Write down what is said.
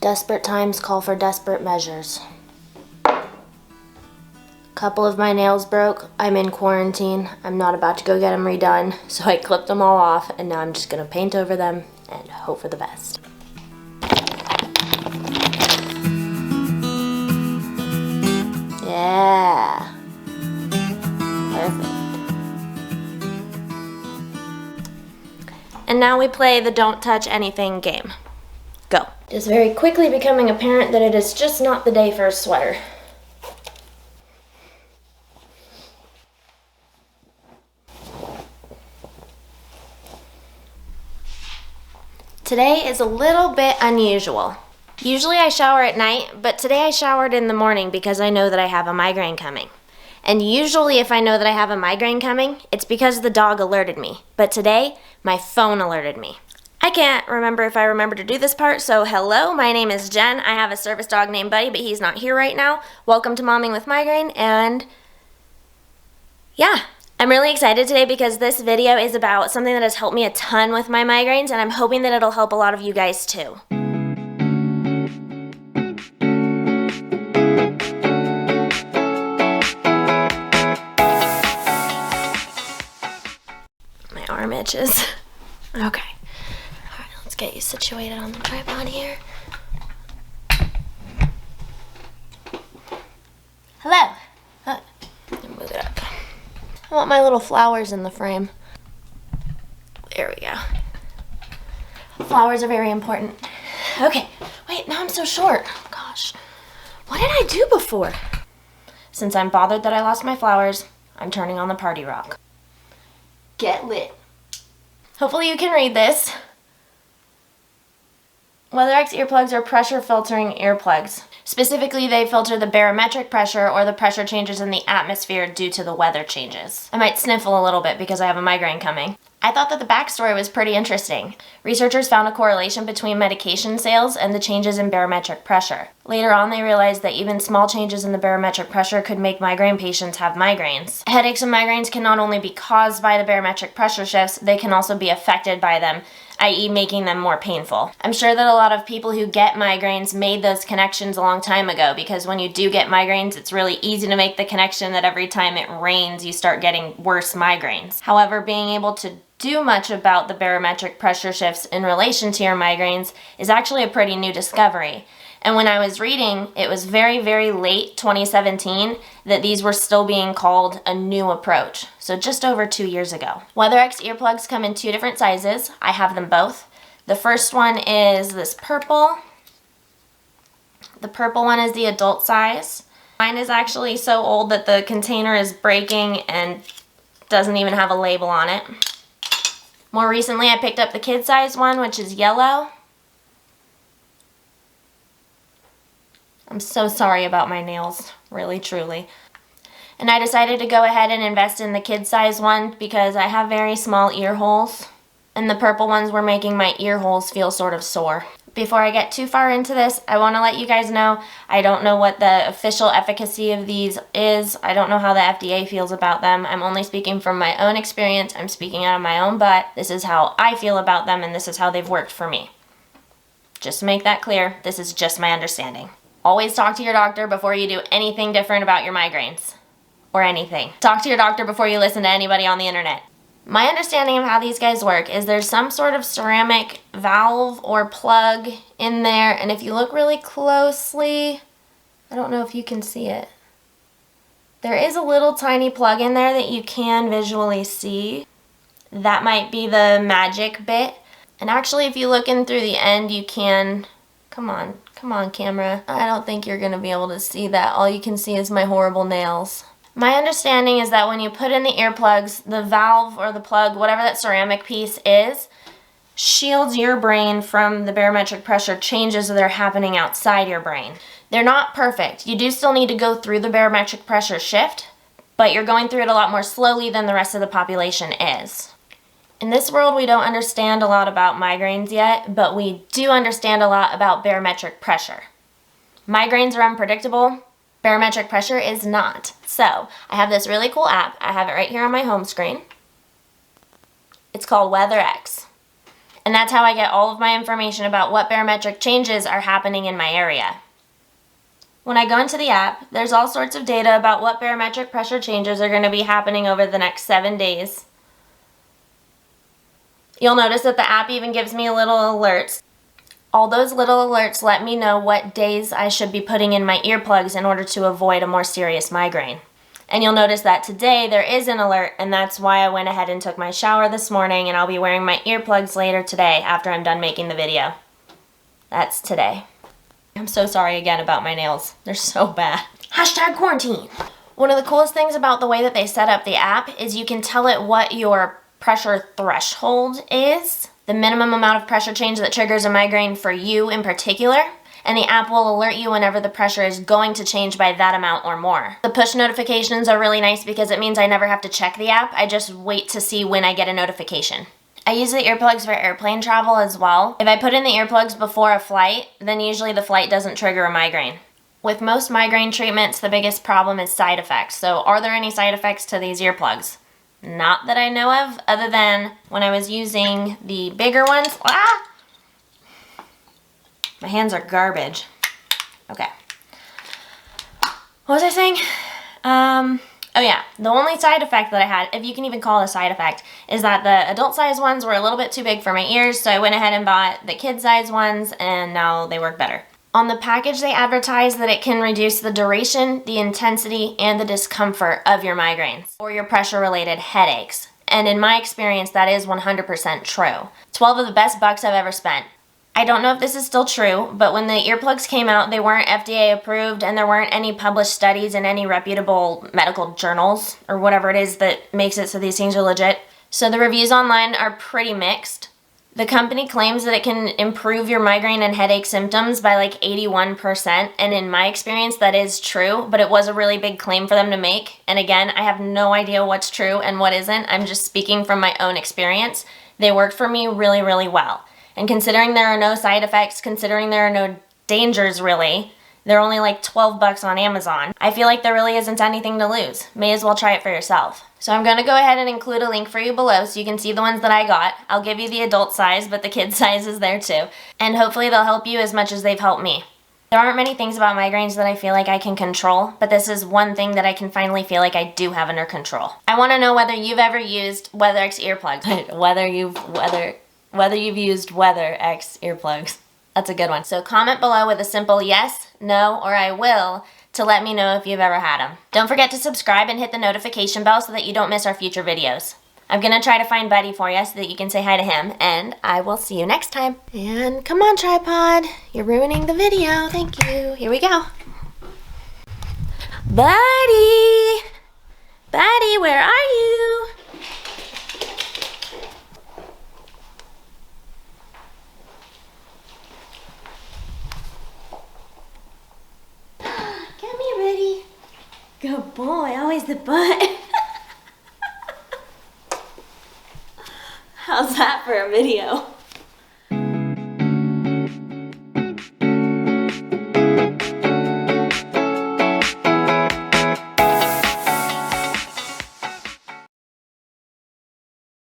Desperate times call for desperate measures. A couple of my nails broke. I'm in quarantine. I'm not about to go get them redone, so I clipped them all off, and now I'm just gonna paint over them and hope for the best. Yeah. Perfect. And now we play the don't touch anything game. Go. It is very quickly becoming apparent that it is just not the day for a sweater. Today is a little bit unusual. Usually I shower at night, but today I showered in the morning because I know that I have a migraine coming. And usually if I know that I have a migraine coming, it's because the dog alerted me. But today, my phone alerted me. I can't remember if I remember to do this part, so hello, my name is Jen. I have a service dog named Buddy, but he's not here right now. Welcome to Momming with Migraine, and yeah. I'm really excited today because this video is about something that has helped me a ton with my migraines, and I'm hoping that it'll help a lot of you guys too. My arm itches. Okay. Let's get you situated on the tripod here. Hello. Move it up. I want my little flowers in the frame. There we go. Flowers are very important. Okay. Wait, now I'm so short. Oh, gosh. What did I do before? Since I'm bothered that I lost my flowers, I'm turning on the party rock. Get lit. Hopefully you can read this. WeatherX earplugs are pressure filtering earplugs. Specifically, they filter the barometric pressure or the pressure changes in the atmosphere due to the weather changes. I might sniffle a little bit because I have a migraine coming. I thought that the backstory was pretty interesting. Researchers found a correlation between medication sales and the changes in barometric pressure. Later on, they realized that even small changes in the barometric pressure could make migraine patients have migraines. Headaches and migraines can not only be caused by the barometric pressure shifts, they can also be affected by them, i.e. making them more painful. I'm sure that a lot of people who get migraines made those connections a long time ago, because when you do get migraines, it's really easy to make the connection that every time it rains, you start getting worse migraines. However, being able to do much about the barometric pressure shifts in relation to your migraines is actually a pretty new discovery. And when I was reading, it was very, very late 2017 that these were still being called a new approach. So just over 2 years ago. WeatherX earplugs come in 2 different sizes. I have them both. The first one is this purple. The purple one is the adult size. Mine is actually so old that the container is breaking and doesn't even have a label on it. More recently, I picked up the kid size one, which is yellow. I'm so sorry about my nails, really, truly. And I decided to go ahead and invest in the kid size one because I have very small ear holes, and the purple ones were making my ear holes feel sort of sore. Before I get too far into this, I want to let you guys know I don't know what the official efficacy of these is. I don't know how the FDA feels about them. I'm only speaking from my own experience. I'm speaking out of my own butt. This is how I feel about them, and this is how they've worked for me. Just to make that clear, this is just my understanding. Always talk to your doctor before you do anything different about your migraines. Or anything. Talk to your doctor before you listen to anybody on the internet. My understanding of how these guys work is there's some sort of ceramic valve or plug in there, and if you look really closely, I don't know if you can see it. There is a little tiny plug in there that you can visually see. That might be the magic bit. And actually, if you look in through the end, you can... Come on, camera. I don't think you're going to be able to see that. All you can see is my horrible nails. My understanding is that when you put in the earplugs, the valve or the plug, whatever that ceramic piece is, shields your brain from the barometric pressure changes that are happening outside your brain. They're not perfect. You do still need to go through the barometric pressure shift, but you're going through it a lot more slowly than the rest of the population is. In this world, we don't understand a lot about migraines yet, but we do understand a lot about barometric pressure. Migraines are unpredictable. Barometric pressure is not. So, I have this really cool app. I have it right here on my home screen. It's called WeatherX. And that's how I get all of my information about what barometric changes are happening in my area. When I go into the app, there's all sorts of data about what barometric pressure changes are going to be happening over the next 7 days. You'll notice that the app even gives me little alerts. All those little alerts let me know what days I should be putting in my earplugs in order to avoid a more serious migraine. And you'll notice that today there is an alert, and that's why I went ahead and took my shower this morning, and I'll be wearing my earplugs later today after I'm done making the video. That's today. I'm so sorry again about my nails. They're so bad. Hashtag quarantine. One of the coolest things about the way that they set up the app is you can tell it what your pressure threshold is, the minimum amount of pressure change that triggers a migraine for you in particular, and the app will alert you whenever the pressure is going to change by that amount or more. The push notifications are really nice because it means I never have to check the app. I just wait to see when I get a notification. I use the earplugs for airplane travel as well. If I put in the earplugs before a flight, then usually the flight doesn't trigger a migraine. With most migraine treatments, the biggest problem is side effects. So are there any side effects to these earplugs? Not that I know of, other than when I was using the bigger ones. Ah! My hands are garbage. Okay. What was I saying? Oh yeah, the only side effect that I had, if you can even call it a side effect, is that the adult size ones were a little bit too big for my ears, so I went ahead and bought the kid size ones, and now they work better. On the package, they advertise that it can reduce the duration, the intensity, and the discomfort of your migraines or your pressure-related headaches. And in my experience, that is 100% true. 12 of the best bucks I've ever spent. I don't know if this is still true, but when the earplugs came out, they weren't FDA approved, and there weren't any published studies in any reputable medical journals or whatever it is that makes it so these things are legit. So the reviews online are pretty mixed. The company claims that it can improve your migraine and headache symptoms by like 81%, and in my experience that is true, but it was a really big claim for them to make. And again, I have no idea what's true and what isn't. I'm just speaking from my own experience. They worked for me really, really well. And considering there are no side effects, considering there are no dangers really, they're only like 12 bucks on Amazon. I feel like there really isn't anything to lose. May as well try it for yourself. So I'm gonna go ahead and include a link for you below so you can see the ones that I got. I'll give you the adult size, but the kid size is there too. And hopefully they'll help you as much as they've helped me. There aren't many things about migraines that I feel like I can control, but this is one thing that I can finally feel like I do have under control. I wanna know whether you've ever used WeatherX earplugs. whether you've used WeatherX earplugs. That's a good one. So comment below with a simple yes, no, or I will to let me know if you've ever had them. Don't forget to subscribe and hit the notification bell so that you don't miss our future videos. I'm gonna try to find Buddy for you so that you can say hi to him, and I will see you next time. And come on, tripod. You're ruining the video. Thank you. Here we go. Buddy! Buddy, where are you? Good boy, always the butt. How's that for a video?